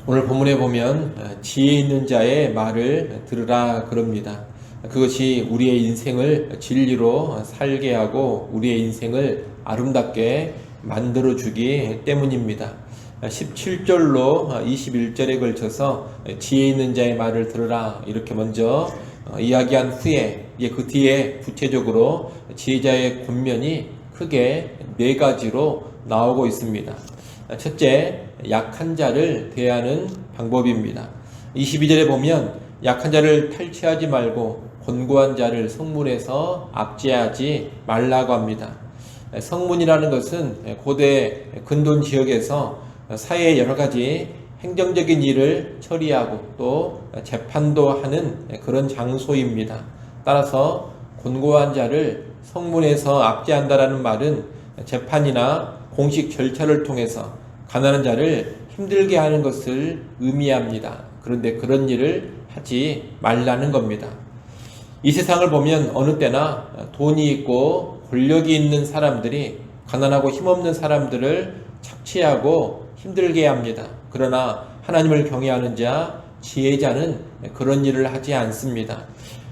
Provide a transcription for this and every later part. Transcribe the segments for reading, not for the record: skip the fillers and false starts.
오늘 본문에 보면 지혜 있는 자의 말을 들으라 그럽니다. 그것이 우리의 인생을 진리로 살게 하고 우리의 인생을 아름답게 만들어주기 때문입니다. 17절로 21절에 걸쳐서 지혜 있는 자의 말을 들으라 이렇게 먼저 이야기한 후에 그 뒤에 구체적으로 지혜자의 권면이 크게 네 가지로 나오고 있습니다. 첫째, 약한 자를 대하는 방법입니다. 22절에 보면 약한 자를 탈취하지 말고 권고한 자를 성문에서 압제하지 말라고 합니다. 성문이라는 것은 고대 근돈 지역에서 사회의 여러 가지 행정적인 일을 처리하고 또 재판도 하는 그런 장소입니다. 따라서 권고한 자를 성문에서 압제한다라는 말은 재판이나 공식 절차를 통해서 가난한 자를 힘들게 하는 것을 의미합니다. 그런데 그런 일을 하지 말라는 겁니다. 이 세상을 보면 어느 때나 돈이 있고 권력이 있는 사람들이 가난하고 힘없는 사람들을 착취하고 힘들게 합니다. 그러나 하나님을 경외하는 자, 지혜자는 그런 일을 하지 않습니다.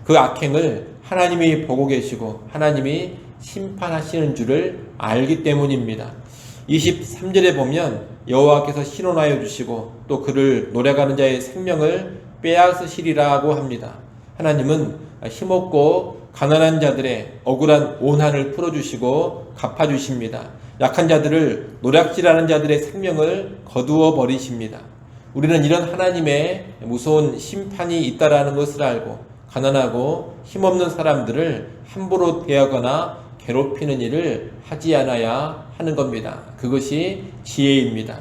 그 악행을 하나님이 보고 계시고 하나님이 심판하시는 줄을 알기 때문입니다. 23절에 보면 여호와께서 신원하여 주시고 또 그를 노래가는 자의 생명을 빼앗으시리라고 합니다. 하나님은 힘없고 가난한 자들의 억울한 오한을 풀어주시고 갚아주십니다. 약한 자들을 노략질하는 자들의 생명을 거두어 버리십니다. 우리는 이런 하나님의 무서운 심판이 있다라는 것을 알고 가난하고 힘없는 사람들을 함부로 대하거나 괴롭히는 일을 하지 않아야 하는 겁니다. 그것이 지혜입니다.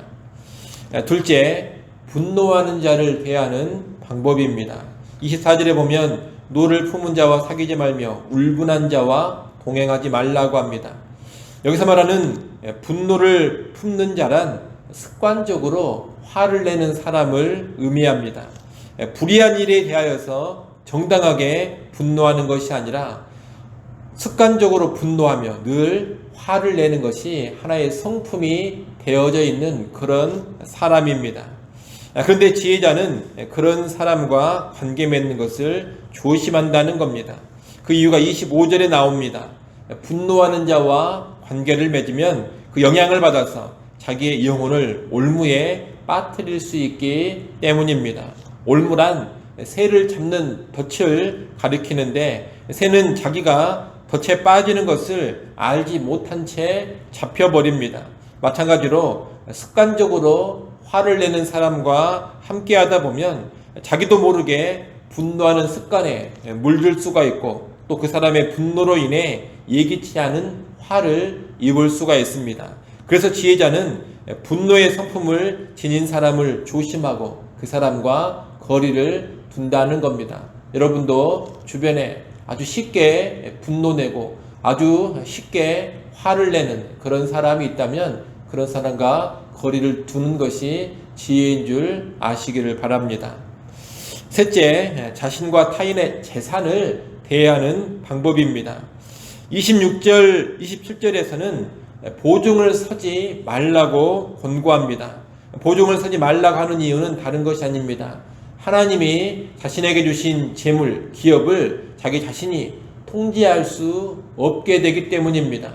둘째, 분노하는 자를 대하는 방법입니다. 24절에 보면 노를 품은 자와 사귀지 말며 울분한 자와 동행하지 말라고 합니다. 여기서 말하는 분노를 품는 자란 습관적으로 화를 내는 사람을 의미합니다. 불의한 일에 대하여서 정당하게 분노하는 것이 아니라 습관적으로 분노하며 늘 화를 내는 것이 하나의 성품이 되어져 있는 그런 사람입니다. 그런데 지혜자는 그런 사람과 관계 맺는 것을 조심한다는 겁니다. 그 이유가 25절에 나옵니다. 분노하는 자와 관계를 맺으면 그 영향을 받아서 자기의 영혼을 올무에 빠뜨릴 수 있기 때문입니다. 올무란 새를 잡는 덫을 가리키는데 새는 자기가 덫에 빠지는 것을 알지 못한 채 잡혀버립니다. 마찬가지로 습관적으로 화를 내는 사람과 함께 하다 보면 자기도 모르게 분노하는 습관에 물들 수가 있고 또 그 사람의 분노로 인해 예기치 않은 화를 입을 수가 있습니다. 그래서 지혜자는 분노의 성품을 지닌 사람을 조심하고 그 사람과 거리를 둔다는 겁니다. 여러분도 주변에 아주 쉽게 분노내고 아주 쉽게 화를 내는 그런 사람이 있다면 그런 사람과 거리를 두는 것이 지혜인 줄 아시기를 바랍니다. 셋째, 자신과 타인의 재산을 대하는 방법입니다. 26절, 27절에서는 보증을 서지 말라고 권고합니다. 보증을 서지 말라고 하는 이유는 다른 것이 아닙니다. 하나님이 자신에게 주신 재물, 기업을 자기 자신이 통제할 수 없게 되기 때문입니다.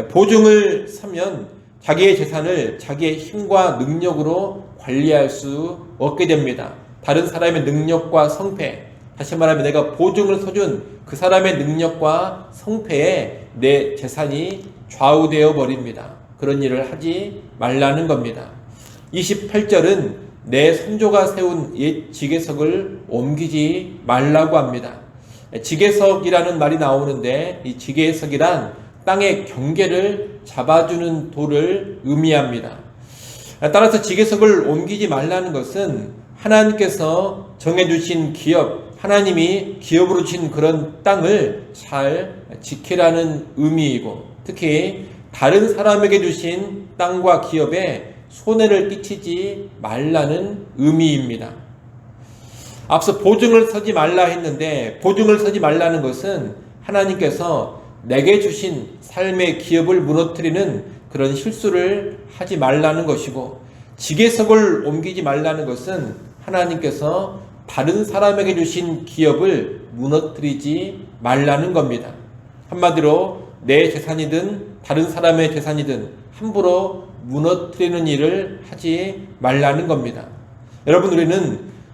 보증을 서면 자기의 재산을 자기의 힘과 능력으로 관리할 수 없게 됩니다. 다른 사람의 능력과 성패, 다시 말하면 내가 보증을 서준 그 사람의 능력과 성패에 내 재산이 좌우되어 버립니다. 그런 일을 하지 말라는 겁니다. 28절은 내 선조가 세운 옛 지게석을 옮기지 말라고 합니다. 지게석이라는 말이 나오는데 이 지게석이란 땅의 경계를 잡아주는 돌을 의미합니다. 따라서 지게석을 옮기지 말라는 것은 하나님께서 정해주신 기업, 하나님이 기업으로 주신 그런 땅을 잘 지키라는 의미이고 특히 다른 사람에게 주신 땅과 기업에 손해를 끼치지 말라는 의미입니다. 앞서 보증을 서지 말라 했는데 보증을 서지 말라는 것은 하나님께서 내게 주신 삶의 기업을 무너뜨리는 그런 실수를 하지 말라는 것이고 지게석을 옮기지 말라는 것은 하나님께서 다른 사람에게 주신 기업을 무너뜨리지 말라는 겁니다. 한마디로 내 재산이든 다른 사람의 재산이든 함부로 무너뜨리는 일을 하지 말라는 겁니다. 여러분,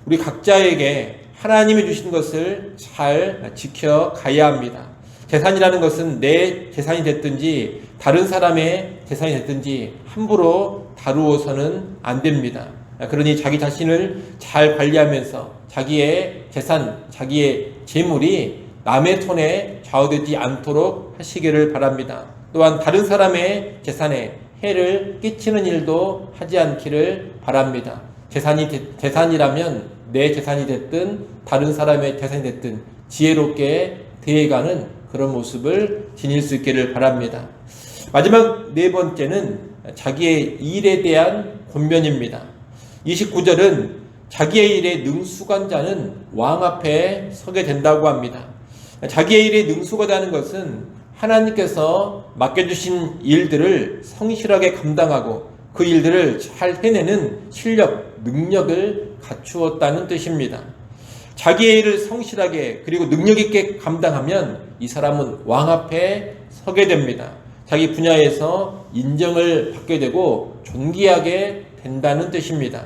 우리 각자에게 하나님이 주신 것을 잘 지켜가야 합니다. 재산이라는 것은 내 재산이 됐든지 다른 사람의 재산이 됐든지 함부로 다루어서는 안 됩니다. 그러니 자기 자신을 잘 관리하면서 자기의 재산, 자기의 재물이 남의 손에 좌우되지 않도록 하시기를 바랍니다. 또한 다른 사람의 재산에 해를 끼치는 일도 하지 않기를 바랍니다. 재산이라면 내 재산이 됐든 다른 사람의 재산이 됐든 지혜롭게 대해가는 그런 모습을 지닐 수 있기를 바랍니다. 마지막 네 번째는 자기의 일에 대한 권면입니다. 29절은 자기의 일에 능수간 자는 왕 앞에 서게 된다고 합니다. 자기의 일에 능수가 되는 것은 하나님께서 맡겨주신 일들을 성실하게 감당하고 그 일들을 잘 해내는 실력, 능력을 갖추었다는 뜻입니다. 자기의 일을 성실하게 그리고 능력 있게 감당하면 이 사람은 왕 앞에 서게 됩니다. 자기 분야에서 인정을 받게 되고 존귀하게 된다는 뜻입니다.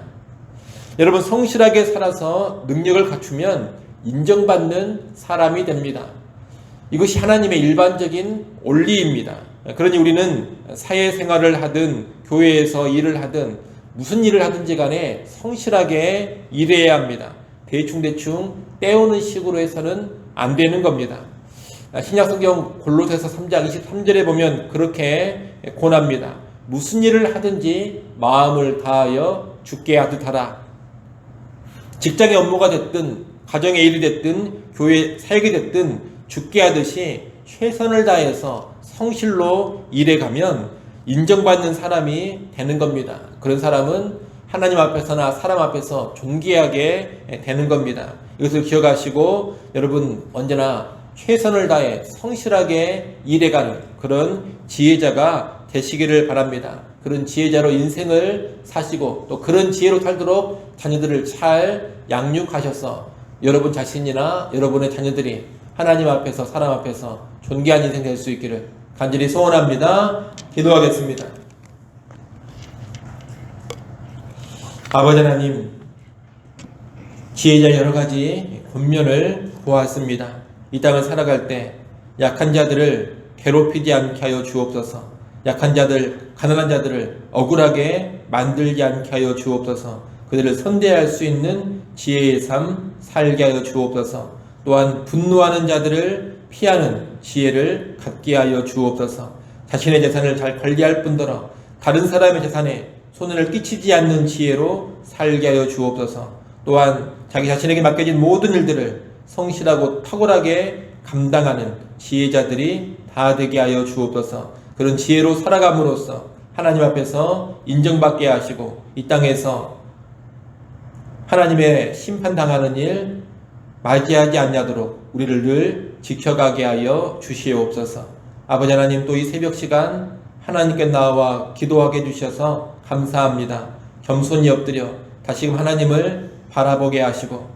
여러분, 성실하게 살아서 능력을 갖추면 인정받는 사람이 됩니다. 이것이 하나님의 일반적인 원리입니다. 그러니 우리는 사회생활을 하든 교회에서 일을 하든 무슨 일을 하든지 간에 성실하게 일해야 합니다. 대충 때우는 식으로 해서는 안 되는 겁니다. 신약성경 골로새서 3장 23절에 보면 그렇게 권합니다. 무슨 일을 하든지 마음을 다하여 주께 하듯 하라. 직장의 업무가 됐든 가정의 일이 됐든 교회 사역이 됐든 주께 하듯이 최선을 다해서 성실로 일해가면 인정받는 사람이 되는 겁니다. 그런 사람은 하나님 앞에서나 사람 앞에서 존귀하게 되는 겁니다. 이것을 기억하시고 여러분 언제나 최선을 다해 성실하게 일해가는 그런 지혜자가 되시기를 바랍니다. 그런 지혜자로 인생을 사시고 또 그런 지혜로 살도록 자녀들을 잘 양육하셔서 여러분 자신이나 여러분의 자녀들이 하나님 앞에서 사람 앞에서 존귀한 인생 될 수 있기를 간절히 소원합니다. 기도하겠습니다. 아버지 하나님, 지혜자 여러 가지 권면을 보았습니다. 이 땅을 살아갈 때 약한 자들을 괴롭히지 않게 하여 주옵소서. 약한 자들, 가난한 자들을 억울하게 만들지 않게 하여 주옵소서. 그들을 선대할 수 있는 지혜의 삶 살게 하여 주옵소서. 또한 분노하는 자들을 피하는 지혜를 갖게 하여 주옵소서. 자신의 재산을 잘 관리할 뿐더러 다른 사람의 재산에 손해를 끼치지 않는 지혜로 살게 하여 주옵소서. 또한 자기 자신에게 맡겨진 모든 일들을 성실하고 탁월하게 감당하는 지혜자들이 다 되게 하여 주옵소서. 그런 지혜로 살아감으로써 하나님 앞에서 인정받게 하시고 이 땅에서 하나님의 심판당하는 일 맞이하지 않냐도록 우리를 늘 지켜가게 하여 주시옵소서. 아버지 하나님, 또 이 새벽 시간 하나님께 나와 기도하게 해주셔서 감사합니다. 겸손히 엎드려 다시금 하나님을 바라보게 하시고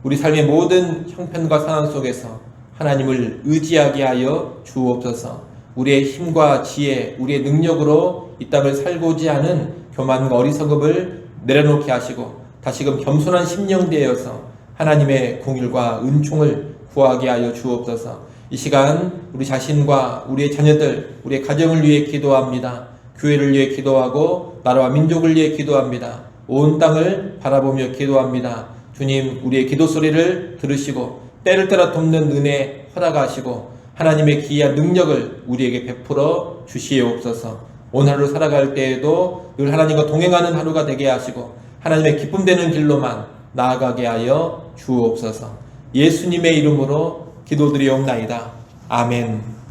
우리 삶의 모든 형편과 상황 속에서 하나님을 의지하게 하여 주옵소서. 우리의 힘과 지혜, 우리의 능력으로 이 땅을 살고자 하는 교만과 어리석음을 내려놓게 하시고 다시금 겸손한 심령 되어서 하나님의 공일과 은총을 구하게 하여 주옵소서. 이 시간 우리 자신과 우리의 자녀들, 우리의 가정을 위해 기도합니다. 교회를 위해 기도하고 나라와 민족을 위해 기도합니다. 온 땅을 바라보며 기도합니다. 주님, 우리의 기도 소리를 들으시고 때를 따라 돕는 은혜 허락하시고 하나님의 기이한 능력을 우리에게 베풀어 주시옵소서. 오늘 하루 살아갈 때에도 늘 하나님과 동행하는 하루가 되게 하시고 하나님의 기쁨 되는 길로만 나아가게 하여 주옵소서. 예수님의 이름으로 기도드리옵나이다. 아멘.